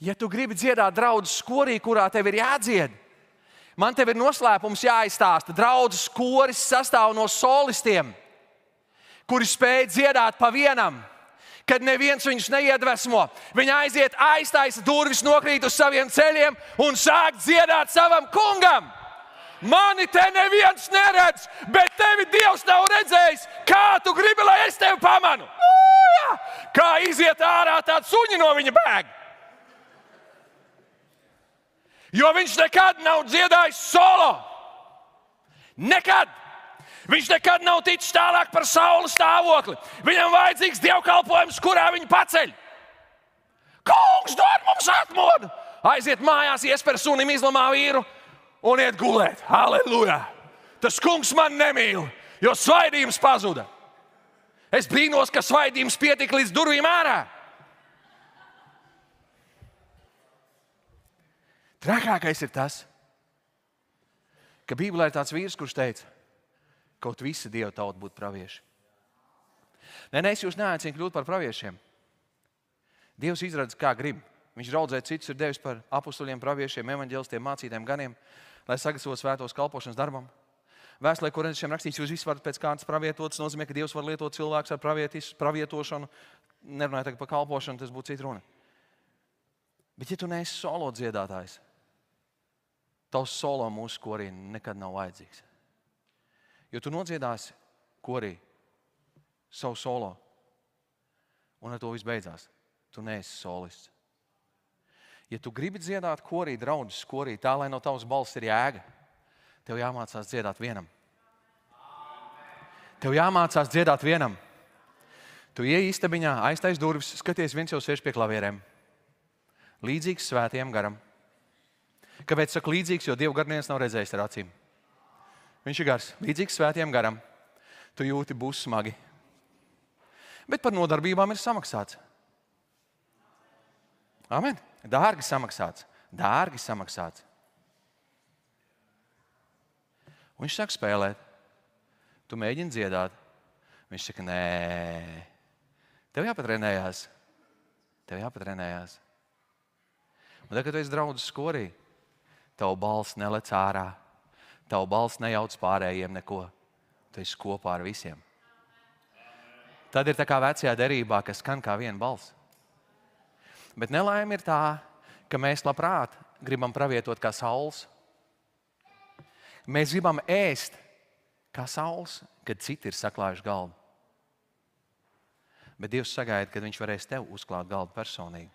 Ja tu gribi dziedāt draudzes korī, kurā tev ir jādzied, man tev ir noslēpums jāizstāsta. Draudzes koris sastāv no solistiem, kuri spēj dziedāt pa vienam. Kad neviens viņus neiedvesmo, viņi aiziet, aiztaisa durvis, nokrīt uz saviem ceļiem un sāk dziedāt savam kungam. Mani te neviens neredz, bet tevi Dievs nav redzējis. Kā tu gribi, lai es tevi pamanu? Kā iziet ārā, tādi suņi no viņa bēg. Jo viņš nekad nav dziedājis solo. Nekad. Viņš nekad nav ticis tālāk par saules stāvokli. Viņam vajadzīgs dievkalpojums, kurā viņu paceļ. Kungs dod mums atmodu. Aiziet mājās, iesper sunim, izlamā vīru un iet gulēt. Halleluja! Tas kungs man nemīl, jo svaidījums pazuda. Es brīnos, ka svaidījums pietika līdz durvīm ārā. Trakākais ir tas, ka Bībelē ir tāds vīrs, kurš teica, kaut visi Dieva tauta būtu pravieši. Nē, es jūs neaicinu kļūt par praviešiem. Dievs izredz, kā grib. Viņš raudzē citus ir devis par apustuļiem, praviešiem, evaņģelistiem, mācītēm ganiem, lai sagatavotu svētos kalpošanas darbam. Vēstulē, Korintiešiem rakstīts, jūs visi varat pēc kārtas pravietotas, nozīmē, ka Dievs var lietot cilvēkus ar pravietošanu. Nerunāju tagad par kalpošanu, tas būtu cita runa. Bet ja tu neesi solo dziedātājs, tavs solo mūsu korī nekad nav vajadzīgs. Jo tu nodziedāsi korī savu solo, un ar to viss beidzās. Tu neesi solists. Ja tu gribi dziedāt korī, draudzes korī, tā, lai no tavas balss ir jēga, tev jāmācās dziedāt vienam. Tev jāmācās dziedāt vienam. Tu ieej istabiņā, aiztais durvis, skaties, viens jau sēž pie klavierēm. Līdzīgs svētajam garam. Kāpēc saku līdzīgs? Jo Dieva garu neviens nav redzējis ar acīm. Viņš ir gars, līdzīgs svētajam garam. Tu jūti, būs smagi. Bet par nodarbībām ir samaksāts. Amen. Dārgi samaksāts. Dārgi samaksāts. Un viņš saka spēlēt. Tu mēģini dziedāt. Viņš saka, nē. Tev jāpatrenējās. Tev jāpatrenējās. Un tad, kad tu esi draudzes korī, tavu balss nelec ārā. Tavu balss nejauc pārējiem neko. Tu esi kopā ar visiem. Tad ir tā kā vecajā derībā, kas skan kā viena balss. Bet nelaime ir tā, ka mēs labprāt gribam pravietot kā saules. Mēs gribam ēst kā saules, kad citi ir saklājuši galdu. Bet Dievs sagaida, kad viņš varēs tev uzklāt galdu personīgi.